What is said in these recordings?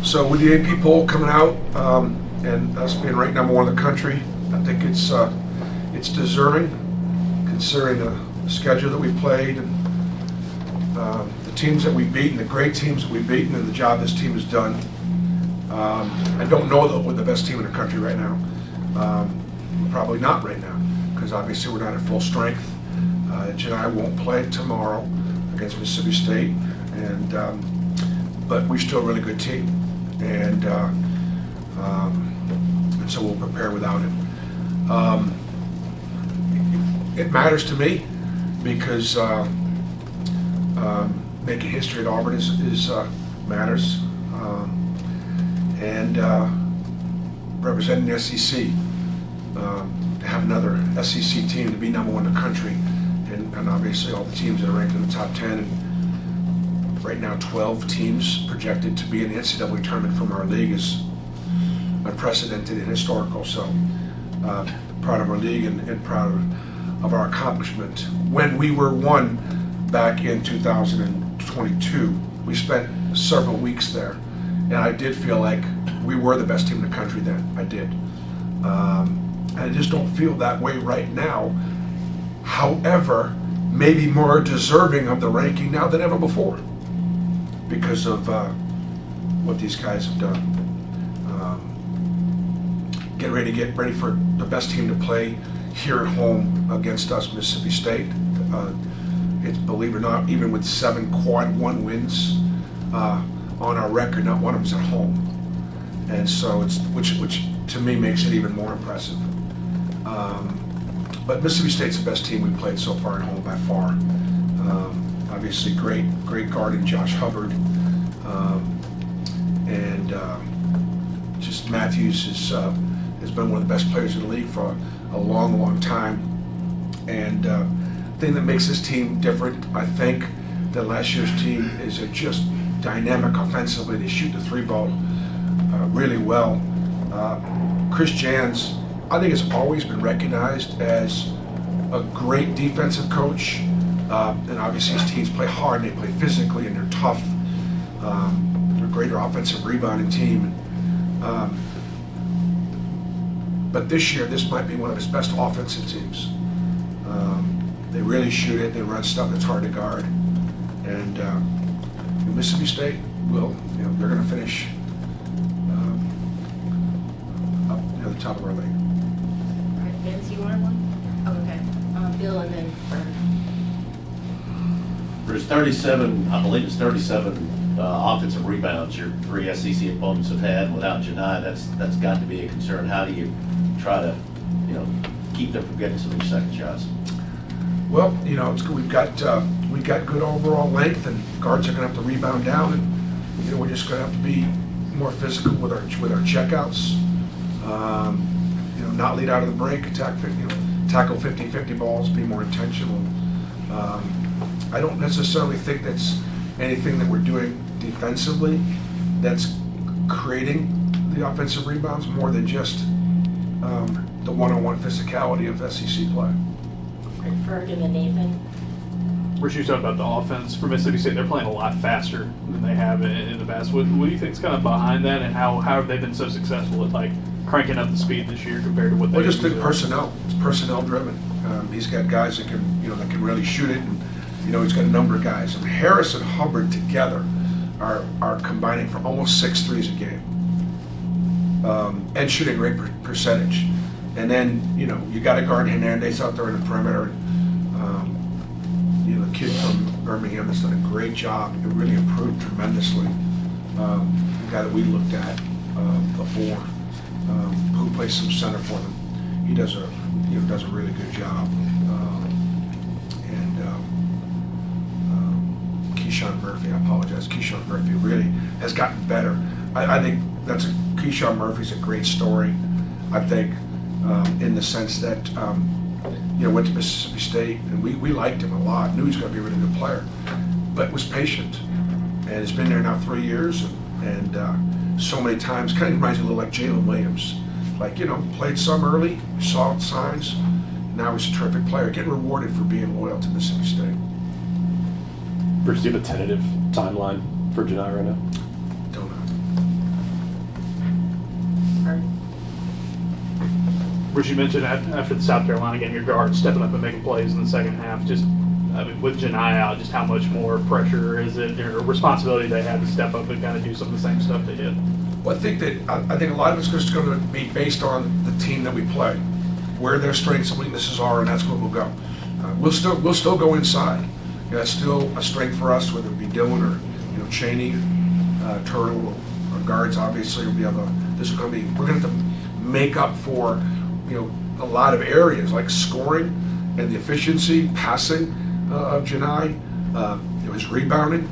So with the AP poll coming out and us being ranked #1 in the country, I think it's deserving considering the schedule that we played and the teams that we've beaten, the great teams that we've beaten, and the job this team has done. I don't know that we're the best team in the country right now. Probably not right now, because obviously we're not at full strength. Janai won't play tomorrow against Mississippi State, but we're still a really good team, and so we'll prepare without it. It matters to me because making history at Auburn is matters, and representing the SEC, to have another SEC team to be #1 in the country, and obviously all the teams that are ranked in the top 10, and right now 12 teams projected to be in the NCAA tournament from our league is unprecedented and historical. So proud of our league and proud of our accomplishment. When we were one back in 2022, we spent several weeks there, and I did feel like we were the best team in the country then. I did. And I just don't feel that way right now. However, maybe more deserving of the ranking now than ever before because of what these guys have done. Get ready for the best team to play here at home against us, Mississippi State. It's, believe it or not, even with 7 quad 1 wins on our record, not one of them's at home, and so it's which to me makes it even more impressive. But Mississippi State's the best team we've played so far at home by far. Obviously, great guard in Josh Hubbard, and just Matthews has been one of the best players in the league for a long time. And the thing that makes this team different, I think, than last year's team is they're just dynamic offensively. They shoot the 3 ball really well. Chris Jans, I think, has always been recognized as a great defensive coach, and obviously his teams play hard and they play physically and they're tough. They're a greater offensive rebounding team. But this year, this might be one of his best offensive teams. They really shoot it. They run stuff that's hard to guard. And Mississippi State will, they're going to finish up near the top of our league. All right, Vince, you wanted one? Oh, okay. Bill and then Fern. There's 37, I believe it's 37 offensive rebounds your 3 SEC opponents have had. Without Janai, that's got to be a concern. How do you try to, keep them from getting some of these second shots? Well, it's good. We've got good overall length, and guards are going to have to rebound down, and we're just going to have to be more physical with our checkouts. Not lead out of the break, tackle 50-50 balls, be more intentional. I don't necessarily think that's anything that we're doing defensively that's creating the offensive rebounds more than just the one-on-one physicality of SEC play. Fern and then Nathan. We're talking about the offense for Mississippi State. They're playing a lot faster than they have in the past. What do you think is kind of behind that, and how have they been so successful at cranking up the speed this year compared to what they? Well, just the personnel. It's personnel driven. He's got guys that can really shoot it, and he's got a number of guys. And Harris and Hubbard together are combining for almost 6 threes a game, and shooting a great percentage. And then you got to guard Hernandez out there in the perimeter. The kid from Birmingham that's done a great job. It really improved tremendously. The guy that we looked at before, who plays some center for them, he does a really good job. Keyshawn Murphy, I apologize. Keyshawn Murphy really has gotten better. I think Keyshawn Murphy's a great story. I think in the sense that went to Mississippi State, and we liked him a lot. Knew he was going to be a really good player, but was patient, and has been there now 3 years, and so many times kind of reminds me a little like Jalen Williams. Played some early, saw signs. Now he's a terrific player, getting rewarded for being loyal to Mississippi State. Bruce, do you have a tentative timeline for Janai right now? Don't know. Bruce, you mentioned after the South Carolina game, your guards stepping up and making plays in the second half. Just, I mean, with Janai out, just how much more pressure is it, or responsibility they had to step up and kind of do some of the same stuff they did? Well, I think a lot of it's just going to be based on the team that we play, where their strengths and weaknesses are, and that's where we'll go. We'll still go inside. That's still a strength for us, whether it be Dylan or Cheney, Turtle, or guards. Obviously, we're going to have to make up for a lot of areas like scoring and the efficiency, passing of Janai, his rebounding.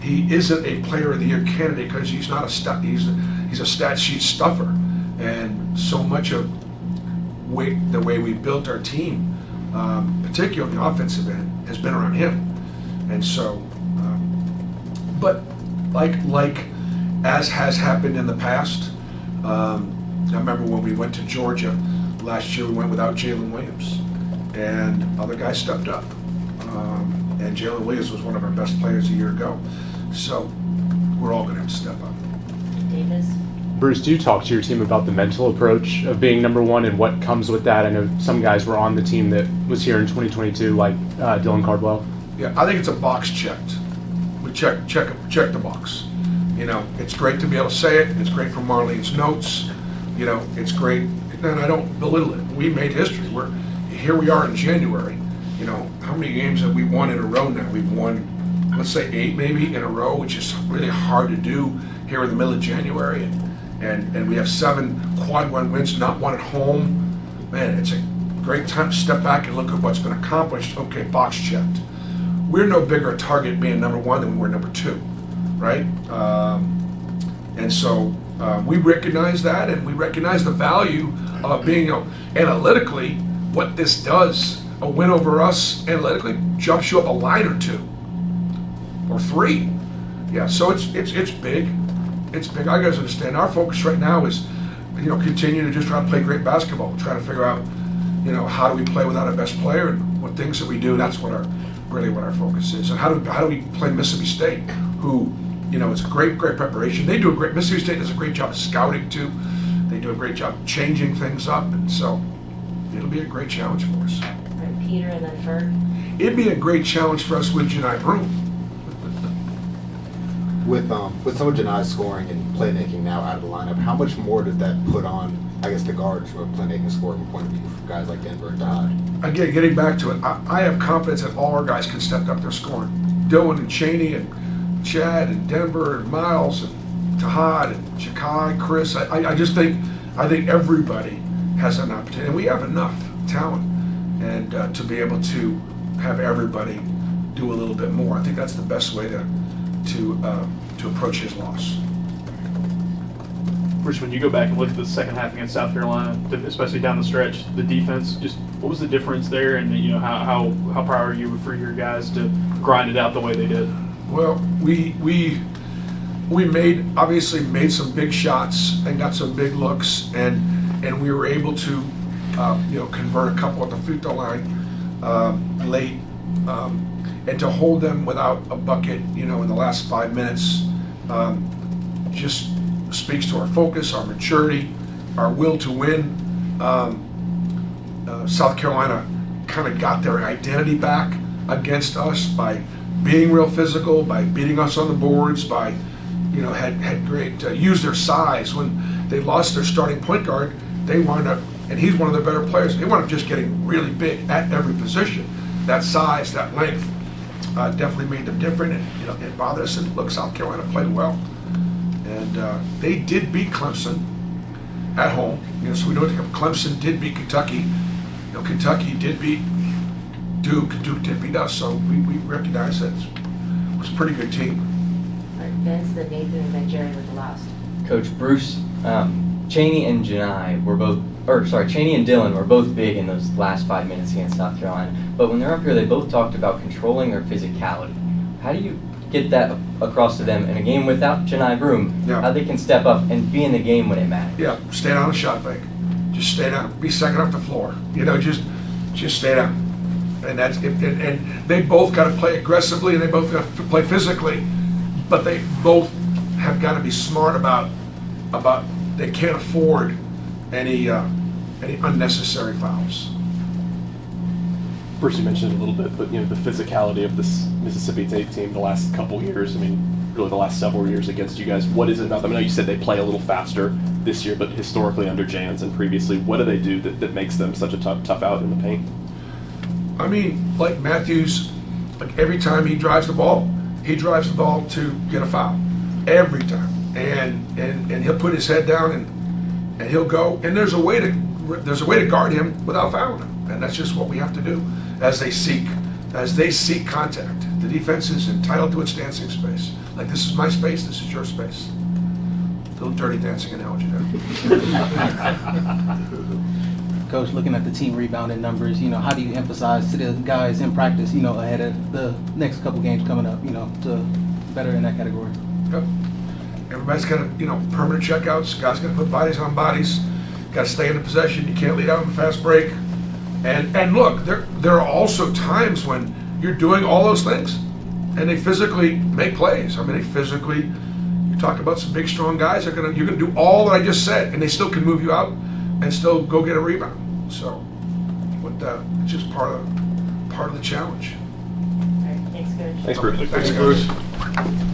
He isn't a Player of the Year candidate because he's not a stat. He's a stat sheet stuffer, and so much of the way we built our team, particularly on the offensive end, has been around him. And so, but like as has happened in the past, I remember when we went to Georgia last year, we went without Jalen Williams, and other guys stepped up. And Jalen Williams was one of our best players a year ago. So we're all going to have to step up. Davis? Bruce, do you talk to your team about the mental approach of being number one and what comes with that? I know some guys were on the team that was here in 2022, like Dylan Cardwell. Yeah, I think it's a box checked. We check the box. It's great to be able to say it. It's great for Marlene's notes. It's great, and I don't belittle it. We made history. Here we are in January. How many games have we won in a row now? We've won, let's say 8 maybe in a row, which is really hard to do here in the middle of January. And we have 7 quad 1 wins, not one at home. Man, it's a great time to step back and look at what's been accomplished. Okay, box checked. We're no bigger a target being number 1 than we were number 2, right? And so we recognize that, and we recognize the value of being, analytically, what this does. A win over us analytically jumps you up a line or 2 or 3. Yeah, so it's big. It's big. I guys understand. Our focus right now is, continue to just try to play great basketball. Try to figure out, how do we play without our best player and what things that we do. That's what our focus is. And how do we play Mississippi State, who, it's a great preparation. They do Mississippi State does a great job of scouting too. They do a great job changing things up, and so it'll be a great challenge for us. All right, Peter and then Ferg. It'd be a great challenge for us with Janai Broom. With some of Janai's scoring and playmaking now out of the lineup, how much more does that put on, I guess, the guards from a playmaking scoring point of view for guys like Denver and Todd? Again, getting back to it, I have confidence that all our guys can step up their scoring. Dylan and Cheney and Chad and Denver and Miles and Tahad and Shakai, Chris. I think everybody has an opportunity, and we have enough talent and to be able to have everybody do a little bit more. I think that's the best way to approach his loss. Bruce, when you go back and look at the second half against South Carolina, especially down the stretch, the defense, just what was the difference there, and how proud are you for your guys to grind it out the way they did? Well, we obviously made some big shots and got some big looks, and we were able to convert a couple at the free throw line late. And to hold them without a bucket, in the last 5 minutes, just speaks to our focus, our maturity, our will to win. South Carolina kind of got their identity back against us by being real physical, by beating us on the boards, by, had great, used their size. When they lost their starting point guard, they wound up, and he's one of their better players, they wound up just getting really big at every position. That size, that length, definitely made them different, and it bothered us. And look, South Carolina played well, and they did beat Clemson at home. So we know Clemson did beat Kentucky. Kentucky did beat Duke. Duke did beat us. So we recognize that it was a pretty good team. All right, Vince, then Nathan, and then Jerry with the last. Coach Bruce, Cheney and Janai were both, Cheney and Dylan were both big in those last 5 minutes against South Carolina. But when they're up here, they both talked about controlling their physicality. How do you get that across to them in a game without Janai Broom? Yeah. How they can step up and be in the game when it matters? Yeah, stay down on the shot bank. Just stay down. Be second off the floor. Just stay down. And that's it. And they both got to play aggressively, and they both got to play physically. But they both have got to be smart about they can't afford any any unnecessary fouls. Bruce, you mentioned it a little bit, but the physicality of this Mississippi State team the last couple years. I mean, really the last several years against you guys. What is it about them? I know you said they play a little faster this year, but historically under Jans and previously, what do they do that makes them such a tough out in the paint? I mean, like Matthews, like every time he drives the ball to get a foul. Every time. And he'll put his head down and he'll go. And there's a way to guard him without fouling him. And that's just what we have to do as they seek contact. The defense is entitled to its dancing space. Like, this is my space, this is your space. Little dirty dancing analogy there. Coach, looking at the team rebounding numbers, how do you emphasize to the guys in practice, ahead of the next couple games coming up, to better in that category? Yep. Everybody's got to, permanent checkouts. Guys got to put bodies on bodies. Got to stay in the possession. You can't lead out in a fast break. And look, there are also times when you're doing all those things, and they physically make plays. I mean, you talk about some big, strong guys. You're gonna do all that I just said, and they still can move you out and still go get a rebound. So, it's just part of the challenge. All right, thanks, Coach. Thanks, Bruce. Thanks, guys.